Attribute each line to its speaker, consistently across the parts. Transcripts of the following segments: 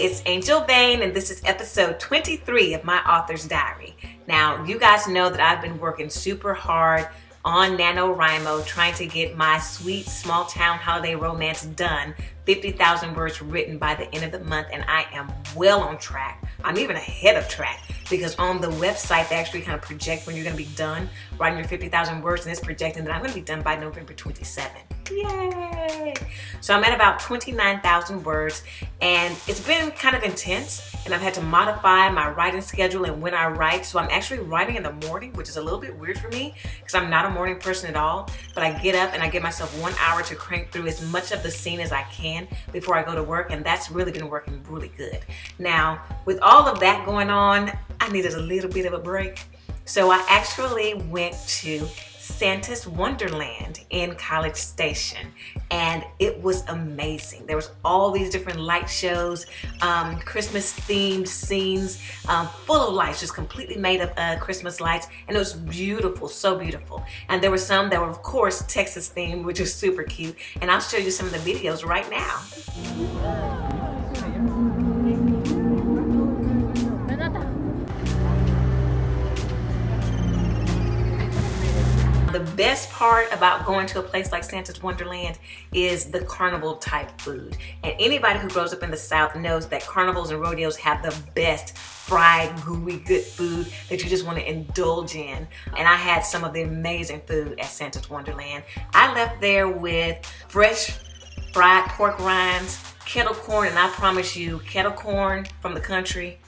Speaker 1: it's Angel Vane, and this is episode 23 of my author's diary. Now, you guys know that I've been working super hard on NaNoWriMo trying to get my sweet small town holiday romance done, 50,000 words written by the end of the month, and I am well on track. I'm even ahead of track because on the website they actually kind of project when you're going to be done writing your 50,000 words, and it's projecting that I'm going to be done by November 27. Yay! So I'm at about 29,000 words, and it's been kind of intense, and I've had to modify my writing schedule and when I write. So I'm actually writing in the morning, which is a little bit weird for me because I'm not a morning person at all, but I get up and I give myself 1 hour to crank through as much of the scene as I can before I go to work, and that's really been working really good. Now, with all of that going on, I needed a little bit of a break. So I actually went to Santa's Wonderland in College Station, and it was amazing. There was all these different light shows, Christmas themed scenes, full of lights, just completely made of Christmas lights, and it was beautiful, so beautiful. And there were some that were of course Texas themed, which is super cute, and I'll show you some of the videos right now. The best part about going to a place like Santa's Wonderland is the carnival type food. And anybody who grows up in the South knows that carnivals and rodeos have the best fried, gooey, good food that you just want to indulge in. And I had some of the amazing food at Santa's Wonderland. I left there with fresh fried pork rinds, kettle corn, and I promise you, kettle corn from the country,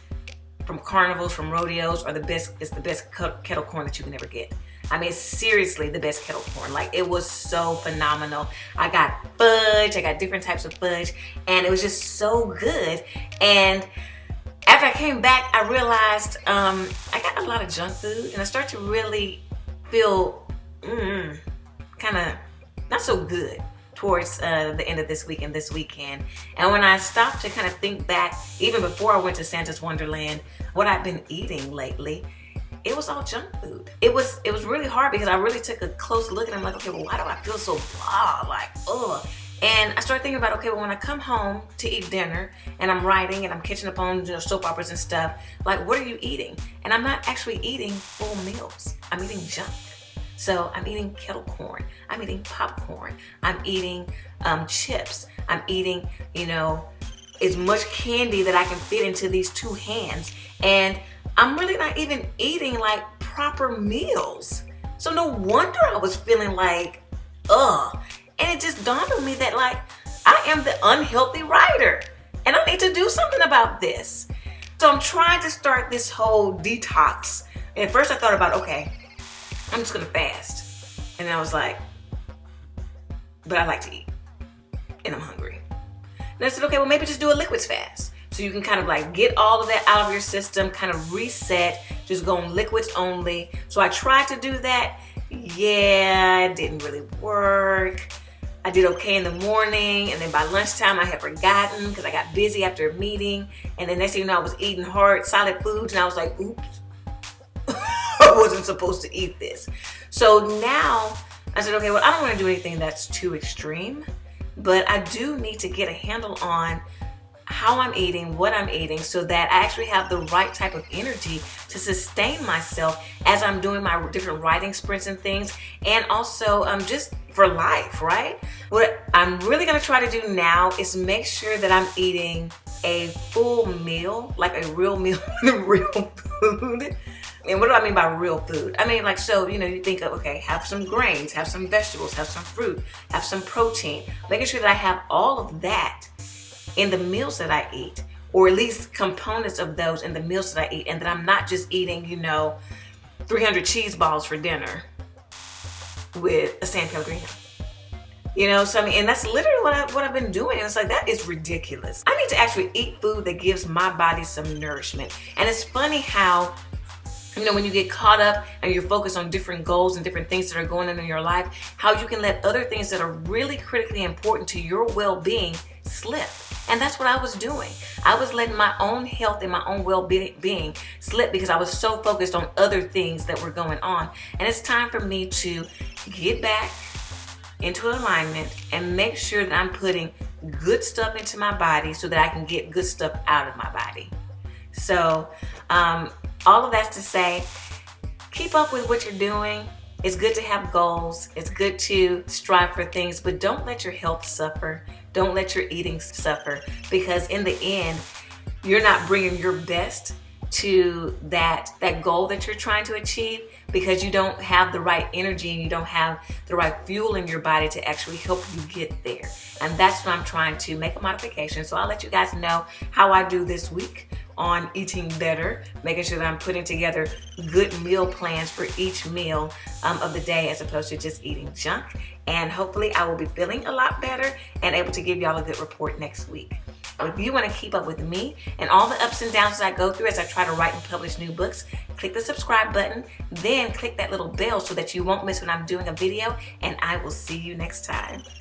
Speaker 1: from carnivals, from rodeos, are the best. It's the best kettle corn that you can ever get. I mean, seriously, the best kettle corn. Like, it was so phenomenal. I got fudge, I got different types of fudge, and it was just so good. And after I came back, I realized I got a lot of junk food, and I started to really feel kind of not so good towards the end of this week and this weekend. And when I stopped to kind of think back, even before I went to Santa's Wonderland, what I've been eating lately, it was all junk food. It was really hard because I really took a close look and I'm like, okay, well, why do I feel so blah, like, ugh? And I started thinking about, okay, well, when I come home to eat dinner and I'm writing and I'm catching up on, you know, soap operas and stuff, like, what are you eating? And I'm not actually eating full meals. I'm eating junk. So I'm eating kettle corn, I'm eating popcorn, I'm eating chips, I'm eating, you know, as much candy that I can fit into these two hands. And I'm really not even eating like proper meals. So no wonder I was feeling like, ugh. And it just dawned on me that, like, I am the unhealthy writer and I need to do something about this. So I'm trying to start this whole detox. And at first I thought about, okay, I'm just gonna fast. And then I was like, but I like to eat and I'm hungry. And I said, okay, well, maybe just do a liquids fast. So you can kind of like get all of that out of your system, kind of reset, just go on liquids only. So I tried to do that. Yeah, it didn't really work. I did okay in the morning, and then by lunchtime I had forgotten because I got busy after a meeting. And then next thing you know, I was eating hard, solid foods, and I was like, oops, I wasn't supposed to eat this. So now I said, okay, well, I don't want to do anything that's too extreme, but I do need to get a handle on how I'm eating, what I'm eating, so that I actually have the right type of energy to sustain myself as I'm doing my different writing sprints and things, and also just for life, right? What I'm really gonna try to do now is make sure that I'm eating a full meal, like a real meal with real food. And what do I mean by real food? I mean, like, so, you know, you think of, okay, have some grains, have some vegetables, have some fruit, have some protein, making sure that I have all of that in the meals that I eat, or at least components of those in the meals that I eat, and that I'm not just eating, you know, 300 cheese balls for dinner with a San Pellegrino. You know, so I mean, and that's literally what I've been doing. And it's like, that is ridiculous. I need to actually eat food that gives my body some nourishment. And it's funny how, you know, when you get caught up and you're focused on different goals and different things that are going on in your life, how you can let other things that are really critically important to your well-being slip. And that's what I was doing. I was letting my own health and my own well-being slip because I was so focused on other things that were going on. And it's time for me to get back into alignment and make sure that I'm putting good stuff into my body so that I can get good stuff out of my body. So all of that's to say, keep up with what you're doing. It's good to have goals. It's good to strive for things, but don't let your health suffer. Don't let your eating suffer, because in the end, you're not bringing your best to that goal that you're trying to achieve, because you don't have the right energy and you don't have the right fuel in your body to actually help you get there. And that's what I'm trying to make a modification. So I'll let you guys know how I do this week on eating better, making sure that I'm putting together good meal plans for each meal of the day, as opposed to just eating junk. And hopefully I will be feeling a lot better and able to give y'all a good report next week. If you want to keep up with me and all the ups and downs that I go through as I try to write and publish new books, click the subscribe button, then click that little bell so that you won't miss when I'm doing a video, and I will see you next time.